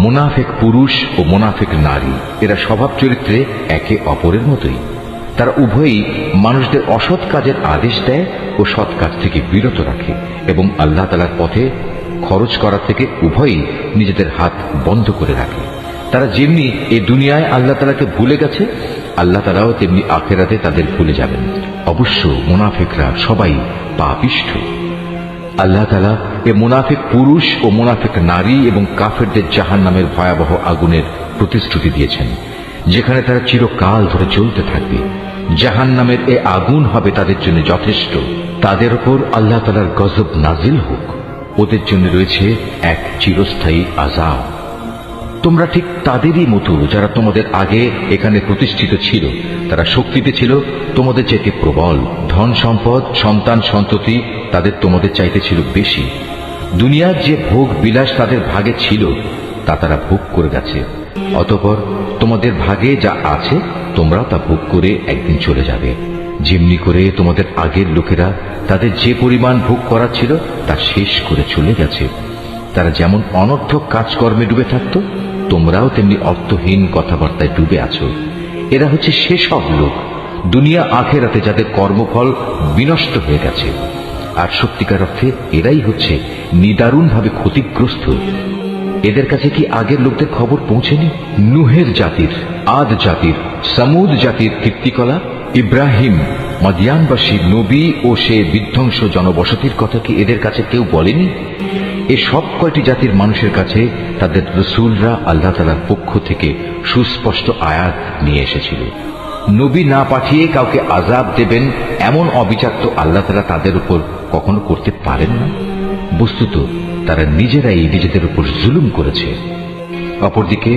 মুনাফিক পুরুষ ও মুনাফিক নারী এরা স্বভাব চরিত্রে একে অপরের মতোই। তারা উভয়ই মানুষদের অসৎ কাজের আদেশ দেয় ও সৎ কাজ থেকে বিরত রাখে এবং আল্লাহ তাআলার পথে খরচ করা থেকে উভয়ই নিজেদের হাত বন্ধ করে রাখে। তারা যেমনি এই দুনিয়ায় আল্লাহ তাআলাকে ভুলে গেছে, আল্লাহ তাআলাও তেমনি আখিরাতে তাদের ভুলে যাবেন। অবশ্য মুনাফিকরা সবাই পাপিষ্ঠ। আল্লাহ তাআলা এ মুনাফিক পুরুষ ও মুনাফিক নারী এবং কাফেরদের জাহান্নামের ভয়াবহ আগুনের প্রতিশ্রুতি দিয়েছেন, যেখানে তারা চিরকাল ধরে জ্বলতে থাকবে। জাহান্নামের এ আগুন হবে তাদের জন্য যথেষ্ট। তাদের উপর আল্লাহ তাআলার গজব নাজিল হোক। ওদের জন্য রয়েছে এক চিরস্থায়ী আযাব। তোমরা ঠিক তাদেরই মতো যারা তোমাদের আগে এখানে প্রতিষ্ঠিত ছিল। তারা শক্তিতে ছিল তোমাদের চাইতে প্রবল, ধন সম্পদ, সন্তান সন্ততি তাদের তোমাদের চাইতে ছিল বেশি। দুনিয়ার যে ভোগ বিলাস তাদের ভাগে ছিল তা তারা ভোগ করে গেছে। অতঃপর তোমাদের ভাগে যা আছে তোমরা তা ভোগ করে একদিন চলে যাবে। যেমনি করে তোমাদের আগের লোকেরা তাদের যে পরিমাণ ভোগ করা ছিল তা শেষ করে চলে গেছে। তারা যেমন অনর্থক কাজকর্মে ডুবে থাকত, তোমরাও তেমনি অর্থহীন কথাবার্তায় ডুবে আছো। এরা হচ্ছে সেসব লোক দুনিয়া আখিরাতে যাদের কর্মফল বিনষ্ট হয়ে গেছে। আর সত্যিকার অর্থে এরাই হচ্ছে নিদারুণভাবে ক্ষতিগ্রস্ত। এদের কাছে কি আগের লোকদের খবর পৌঁছেনি? নুহের জাতির, আদ জাতির, সামুদ জাতির কীর্তিকলা, ইব্রাহিম, মাদিয়ানবাসী নবী ও সে বিধ্বংস জনবসতির কথা কি এদের কাছে কেউ বলেনি? এ সব কয়টি জাতির মানুষের কাছে তাদের রসুলরা আল্লাহ তাআলার পক্ষ থেকে সুস্পষ্ট আয়াত নিয়ে এসেছিল। নবী না পাঠিয়ে কাউকে আযাব দেবেন এমন অবিচার তো আল্লাহ তাআলা তাদের উপর কখনো করতে পারেন না। বস্তুত তারা নিজেরাই নিজেদের উপর জুলুম করেছে। অপরদিকে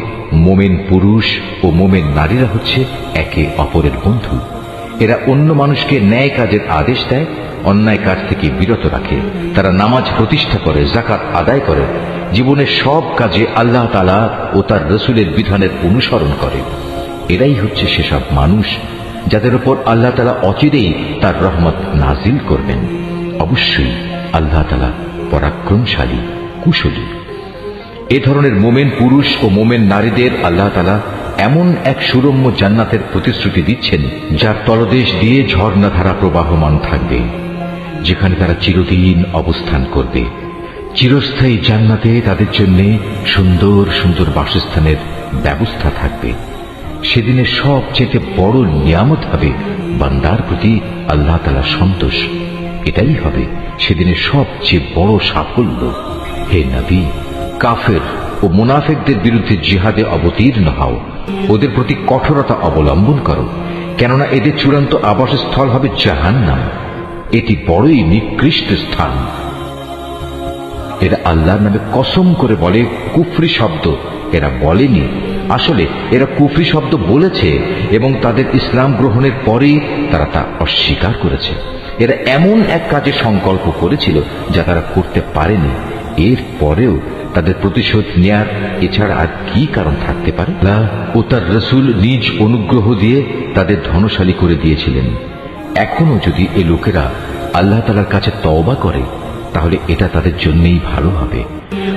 মোমেন পুরুষ ও মোমেন নারীরা হচ্ছে একে অপরের বন্ধু। এরা অন্য মানুষকে ন্যায় কাজের আদেশ দেয়, অন্যায় কাজ থেকে বিরত রাখে। তারা নামাজ প্রতিষ্ঠা করে, যাকাত আদায় করে, জীবনের সব কাজে আল্লাহ তাআলা ও তার রসুলের বিধানের অনুসরণ করে। এরাই হচ্ছে সেসব মানুষ যাদের উপর আল্লাহ তাআলা অচিরেই তার রহমত নাজিল করবেন। অবশ্যই আল্লাহ তাআলা পরাক্রমশালী, কুশলী। এ ধরনের মোমেন পুরুষ ও মোমেন নারীদের আল্লাহ তাআলা এমন এক সুরম্য জান্নাতের প্রতিশ্রুতি দিচ্ছেন যার তলদেশ দিয়ে ঝর্ণাধারা প্রবাহমান থাকবে, যেখানে তারা চিরদিন অবস্থান করবে। চিরস্থায়ী জান্নাতে তাদের জন্য সুন্দর সুন্দর বাসস্থানের ব্যবস্থা থাকবে। সেদিনের সবচেয়ে বড় নিয়ামত হবে বান্দার প্রতি আল্লাহ তাআলার সন্তোষ। এটাই হবে সেদিনের সবচেয়ে বড় সাফল্য। হে নবী, কাফের ও মুনাফিকদের বিরুদ্ধে জিহাদে অবতীর্ণ হও। ওদের প্রতি কঠোরতা অবলম্বন করো, কেননা এদের চূড়ান্ত আবাসস্থল হবে জাহান্নাম। এটি বড়ই নিকৃষ্ট স্থান। এরা আল্লাহর নামে কসম করে বলে কুফরি শব্দ এরা বলেনি। আসলে এরা কুফরি শব্দ বলেছে এবং তাদের ইসলাম গ্রহণের পরেই তারা তা অস্বীকার করেছে। এরা এমন এক কাজে সংকল্প করেছিল যা তারা করতে পারেনি। এর পরেও তাদের প্রতিশোধ নেয়ার এছাড়া আর কি কারণ থাকতে পারে? আল্লাহ ও তার রসুল নিজ অনুগ্রহ দিয়ে তাদের ধনশালী করে দিয়েছিলেন। এখনো যদি এ লোকেরা আল্লাহ তাআলার কাছে তওবা করে তাহলে এটা তাদের জন্যই ভালো হবে।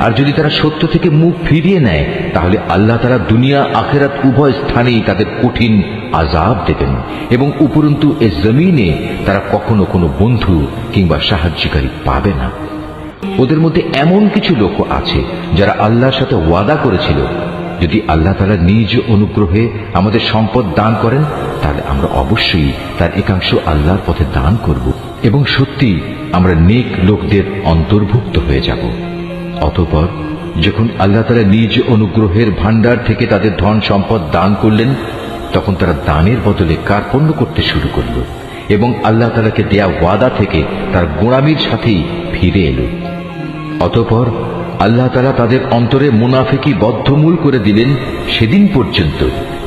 আর যদি তারা সত্য থেকে মুখ ফিরিয়ে নেয় তাহলে আল্লাহ তাআলা দুনিয়া আখিরাত উভয় স্থানেই তাদের কঠিন আযাব দেবেন এবং উপরন্তু এ জমিনে তারা কখনো কোনো বন্ধু কিংবা সাহায্যকারী পাবে না। ওদের মধ্যে এমন কিছু লোক আছে যারা আল্লাহর সাথে ওয়াদা করেছিল, যদি আল্লাহ তাআলা নিজ অনুগ্রহে আমাদের সম্পদ দান করেন তাহলে আমরা অবশ্যই তার একাংশ আল্লাহর পথে দান করব এবং সত্যি আমরা নেক লোকদের অন্তর্ভুক্ত হয়ে যাব। অতঃপর যখন আল্লাহ তাআলা নিজ অনুগ্রহের ভান্ডার থেকে তাদের ধন সম্পদ দান করলেন, তখন তারা দানের বদলে কার্পণ্য করতে শুরু করল এবং আল্লাহ তাআলাকে দেয়া ওয়াদা থেকে তার গোঁড়ামির সাথেই ফিরে এলো। অতঃপর আল্লাহ তাআলা তাদের অন্তরে মুনাফিকি বদ্ধমূল করে দিলেন সেদিন পর্যন্ত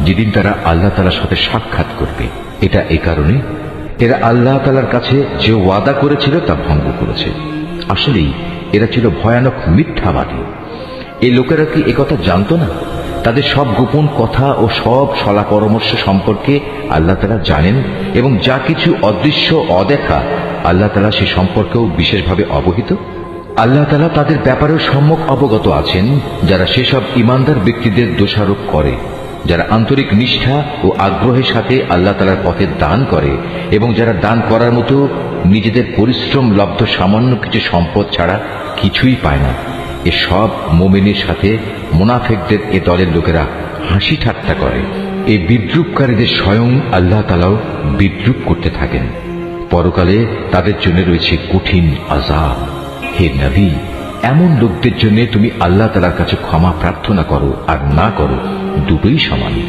যেদিন তারা আল্লাহ তাআলার সাথে সাক্ষাৎ করবে। এটা এ কারণে এরা আল্লাহ তাআলার কাছে যে ওয়াদা করেছিল তা ভঙ্গ করেছে। আসলেই এরা ছিল ভয়ানক মিথ্যাবাদী। এই লোকেরা কি একথা জানতো না? তাদের সব গোপন কথা ও সব সলা পরামর্শ সম্পর্কে আল্লাহ তাআলা জানেন এবং যা কিছু অদৃশ্য অদেখা আল্লাহ তাআলা সে সম্পর্কেও বিশেষভাবে অবহিত। আল্লাহ তাআলা তাদের ব্যাপারেও সম্যক অবগত আছেন, যারা সেসব ইমানদার ব্যক্তিদের দোষারোপ করে, যারা আন্তরিক নিষ্ঠা ও আগ্রহের সাথে আল্লাহ তাআলার পথে দান করে এবং যারা দান করার মতো নিজেদের পরিশ্রম লব্ধ সামান্য কিছু সম্পদ ছাড়া কিছুই পায় না। এসব মুমিনের সাথে মুনাফিকদের এ দলের লোকেরা হাসি ঠাট্টা করে। এই বিদ্রুপকারীদের স্বয়ং আল্লাহ তাআলাও বিদ্রুপ করতে থাকেন। পরকালে তাদের জন্য রয়েছে কঠিন আযাব। হে নবী, এমন লোকদের জন্য তুমি আল্লাহ তাআলার কাছে ক্ষমা প্রার্থনা করো আর না করো, দুটোই সমান।